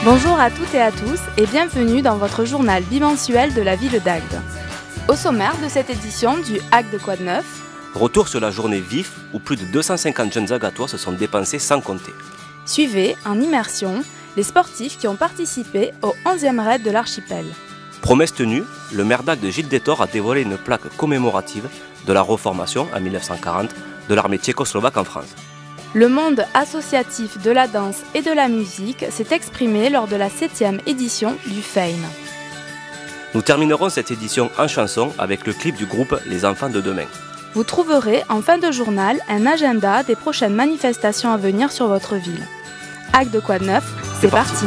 Bonjour à toutes et à tous et bienvenue dans votre journal bimensuel de la ville d'Agde. Au sommaire de cette édition du Agde Quoi de Neuf, retour sur la journée VIF où plus de 250 jeunes Agatois se sont dépensés sans compter. Suivez en immersion les sportifs qui ont participé au 11e raid de l'archipel. Promesse tenue, le maire d'Agde Gilles Détor a dévoilé une plaque commémorative de la reformation en 1940 de l'armée tchécoslovaque en France. Le monde associatif de la danse et de la musique s'est exprimé lors de la 7e édition du FAME. Nous terminerons cette édition en chanson avec le clip du groupe Les Enfants de Demain. Vous trouverez en fin de journal un agenda des prochaines manifestations à venir sur votre ville. Agde Quoi de Neuf, c'est parti.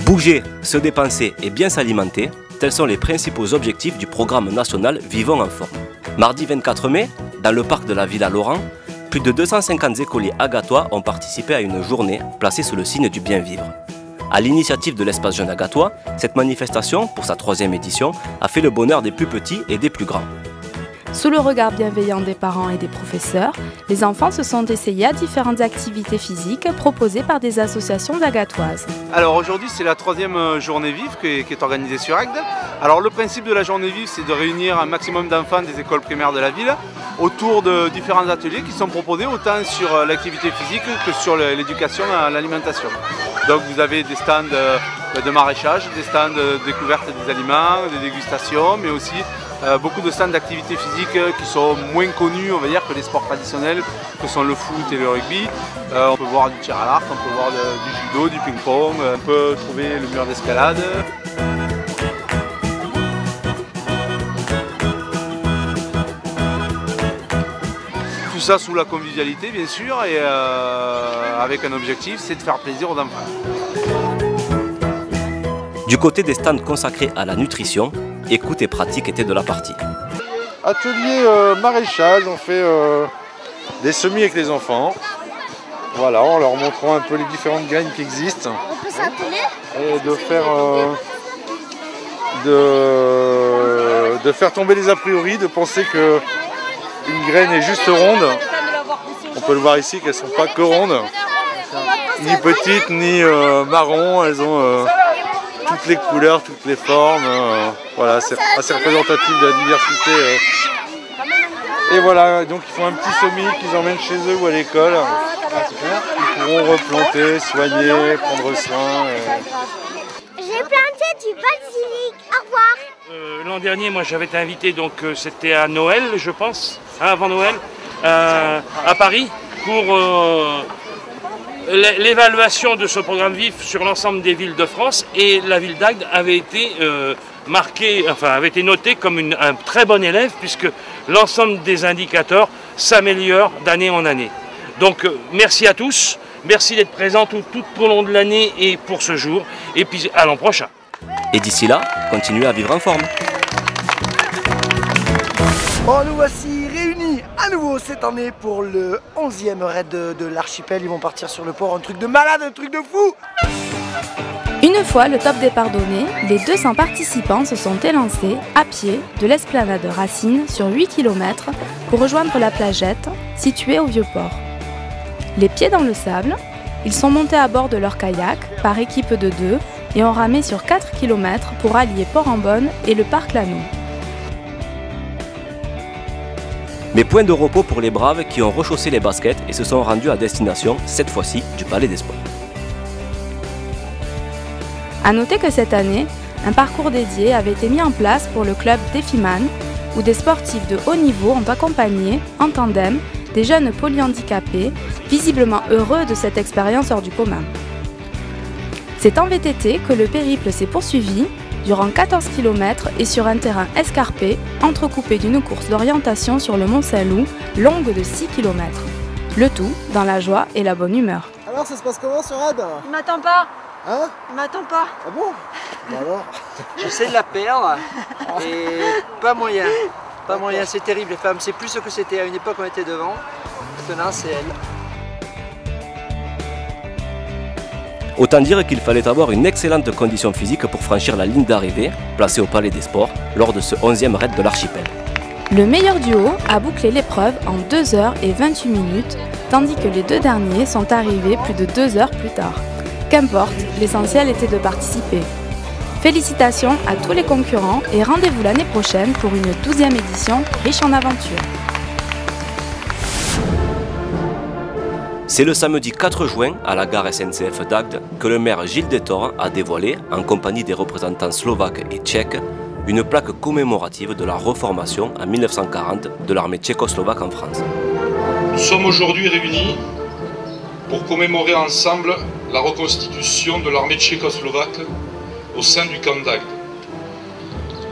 Bouger, se dépenser et bien s'alimenter, tels sont les principaux objectifs du programme national Vivons en forme. Mardi 24 mai, dans le parc de la Villa Laurent, plus de 250 écoliers agatois ont participé à une journée placée sous le signe du bien vivre. À l'initiative de l'Espace Jeune Agatois, cette manifestation, pour sa 3e édition, a fait le bonheur des plus petits et des plus grands. Sous le regard bienveillant des parents et des professeurs, les enfants se sont essayés à différentes activités physiques proposées par des associations agatoises. Alors aujourd'hui c'est la 3e journée vive qui est organisée sur Agde. Alors le principe de la journée vive c'est de réunir un maximum d'enfants des écoles primaires de la ville autour de différents ateliers qui sont proposés autant sur l'activité physique que sur l'éducation à l'alimentation. Donc vous avez des stands de maraîchage, des stands de découverte des aliments, des dégustations, mais aussi beaucoup de stands d'activité physique qui sont moins connus, on va dire, que les sports traditionnels, que sont le foot et le rugby. On peut voir du tir à l'arc, on peut voir du judo, du ping-pong, on peut trouver le mur d'escalade. Tout ça sous la convivialité, bien sûr, et avec un objectif, c'est de faire plaisir aux enfants. Du côté des stands consacrés à la nutrition, écoute et pratique étaient de la partie. Atelier maraîchage, on fait des semis avec les enfants. Voilà, en leur montrant un peu les différentes graines qui existent. On peut s'atteler et de faire tomber les a priori, de penser que une graine est juste ronde. On peut le voir ici qu'elles ne sont pas que rondes, ni petites ni marron, elles ont toutes les couleurs, toutes les formes, voilà, c'est assez représentatif de la diversité. Et voilà, donc ils font un petit semis qu'ils emmènent chez eux ou à l'école. Ils pourront replanter, soigner, prendre soin. J'ai planté du basilic. Au revoir. L'an dernier, moi j'avais été invité, donc c'était à Noël, je pense, avant Noël, à Paris, pour l'évaluation de ce programme VIF sur l'ensemble des villes de France, et la ville d'Agde avait été notée comme un très bon élève, puisque l'ensemble des indicateurs s'améliorent d'année en année. Donc merci à tous, merci d'être présents tout au long de l'année et pour ce jour, et puis à l'an prochain. Et d'ici là, continuez à vivre en forme. Bon, nous voici réunis à nouveau cette année pour le 11e raid de l'archipel. Ils vont partir sur le port, un truc de malade, un truc de fou. Une fois le top départ donné, les 200 participants se sont élancés à pied de l'esplanade Racine sur 8 km pour rejoindre la plagette située au Vieux-Port. Les pieds dans le sable, ils sont montés à bord de leur kayak par équipe de 2 et ont ramé sur 4 km pour allier Port-en-Bonne et le parc Lanoux. Mais point de repos pour les braves qui ont rechaussé les baskets et se sont rendus à destination, cette fois-ci, du Palais des Sports. A noter que cette année, un parcours dédié avait été mis en place pour le club Défiman, où des sportifs de haut niveau ont accompagné, en tandem, des jeunes polyhandicapés, visiblement heureux de cette expérience hors du commun. C'est en VTT que le périple s'est poursuivi, durant 14 km et sur un terrain escarpé, entrecoupé d'une course d'orientation sur le Mont Saint-Loup, longue de 6 km. Le tout dans la joie et la bonne humeur. Alors ça se passe comment ce raid? Il m'attend pas. Hein? Il m'attend pas. Ah bon? Bah alors? J'essaie de la perdre et pas moyen. Pas moyen, c'est terrible les femmes. C'est plus ce que c'était à une époque on était devant. Maintenant c'est elle. Autant dire qu'il fallait avoir une excellente condition physique pour franchir la ligne d'arrivée, placée au Palais des Sports, lors de ce 11e raid de l'archipel. Le meilleur duo a bouclé l'épreuve en 2 heures et 28 minutes, tandis que les 2 derniers sont arrivés plus de 2 heures plus tard. Qu'importe, l'essentiel était de participer. Félicitations à tous les concurrents et rendez-vous l'année prochaine pour une 12e édition riche en aventures. C'est le samedi 4 juin à la gare SNCF d'Agde que le maire Gilles Détor a dévoilé, en compagnie des représentants slovaques et tchèques, une plaque commémorative de la reformation en 1940 de l'armée tchécoslovaque en France. Nous sommes aujourd'hui réunis pour commémorer ensemble la reconstitution de l'armée tchécoslovaque au sein du camp d'Agde.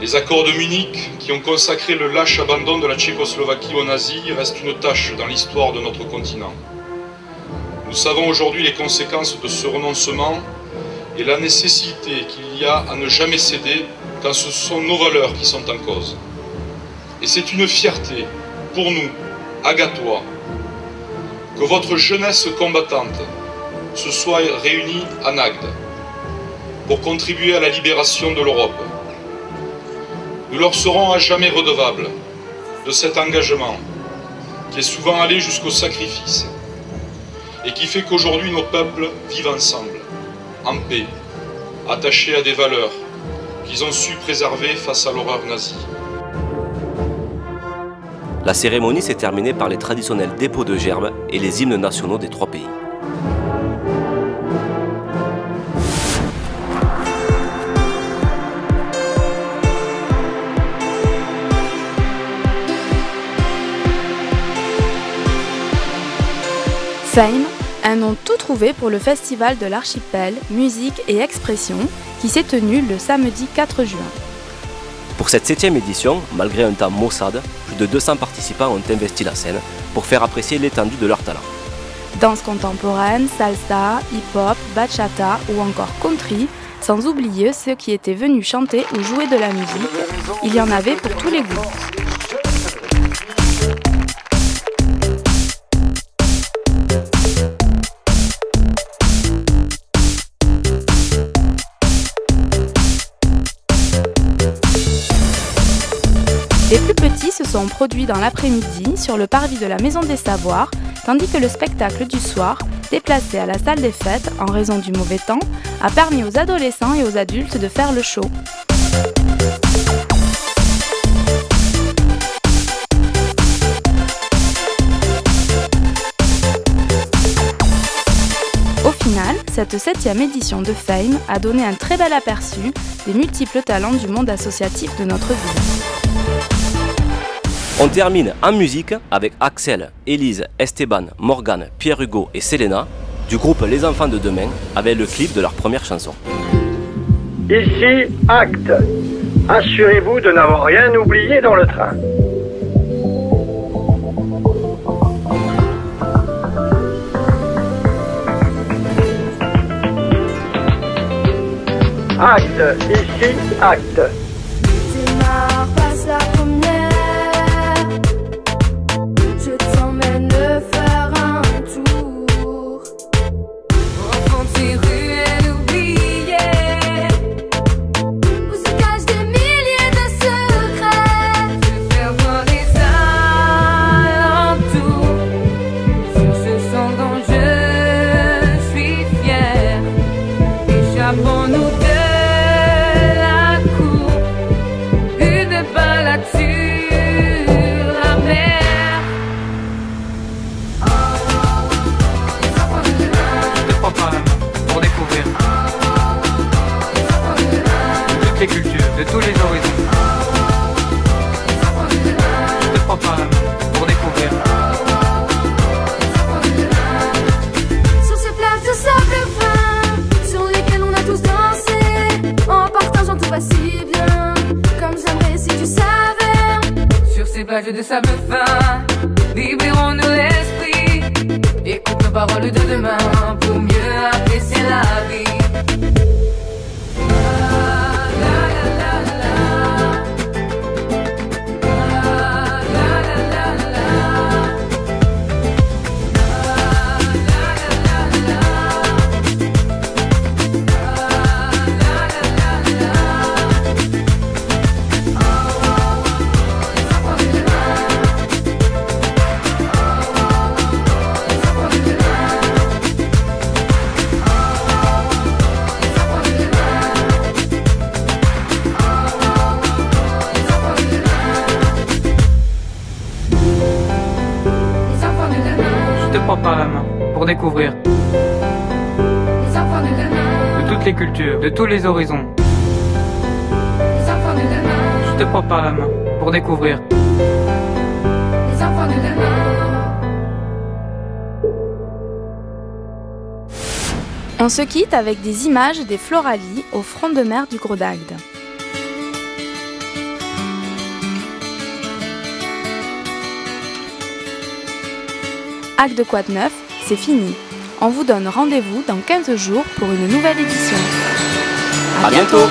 Les accords de Munich, qui ont consacré le lâche abandon de la Tchécoslovaquie aux nazis, restent une tâche dans l'histoire de notre continent. Nous savons aujourd'hui les conséquences de ce renoncement et la nécessité qu'il y a à ne jamais céder quand ce sont nos valeurs qui sont en cause. Et c'est une fierté pour nous, Agatois, que votre jeunesse combattante se soit réunie à Agde pour contribuer à la libération de l'Europe. Nous leur serons à jamais redevables de cet engagement qui est souvent allé jusqu'au sacrifice et qui fait qu'aujourd'hui nos peuples vivent ensemble, en paix, attachés à des valeurs qu'ils ont su préserver face à l'horreur nazie. La cérémonie s'est terminée par les traditionnels dépôts de gerbes et les hymnes nationaux des 3 pays. Fame, un nom tout trouvé pour le festival de l'archipel, musique et expression qui s'est tenu le samedi 4 juin. Pour cette 7e édition, malgré un temps maussade, plus de 200 participants ont investi la scène pour faire apprécier l'étendue de leur talent. Danse contemporaine, salsa, hip-hop, bachata ou encore country, sans oublier ceux qui étaient venus chanter ou jouer de la musique, il y en avait pour tous les goûts. Les plus petits se sont produits dans l'après-midi sur le parvis de la Maison des Savoirs, tandis que le spectacle du soir, déplacé à la salle des fêtes en raison du mauvais temps, a permis aux adolescents et aux adultes de faire le show. Au final, cette 7e édition de Fame a donné un très bel aperçu des multiples talents du monde associatif de notre ville. On termine en musique avec Axel, Élise, Esteban, Morgane, Pierre-Hugo et Selena du groupe Les Enfants de Demain avec le clip de leur première chanson. Ici, Acte. Assurez-vous de n'avoir rien oublié dans le train. Acte. Ici, Acte. Les cultures de tous les horizons. Je te prends par la main pour découvrir. Sur ces plages de sable fin, sur lesquelles on a tous dansé, en partageant tout va si bien, comme j'aimerais si tu savais. Sur ces plages de sable fin, libérons-nous l'esprit. Écoute nos paroles de demain pour mieux apprécier la vie. découvrir. Les enfants de demain. De toutes les cultures, de tous les horizons. Les enfants de demain. Je te prends par la main pour découvrir. Les enfants de demain. On se quitte avec des images des Floralies au front de mer du Gros d'Agde. Agde Quad 9, c'est fini. On vous donne rendez-vous dans 15 jours pour une nouvelle édition. À bientôt.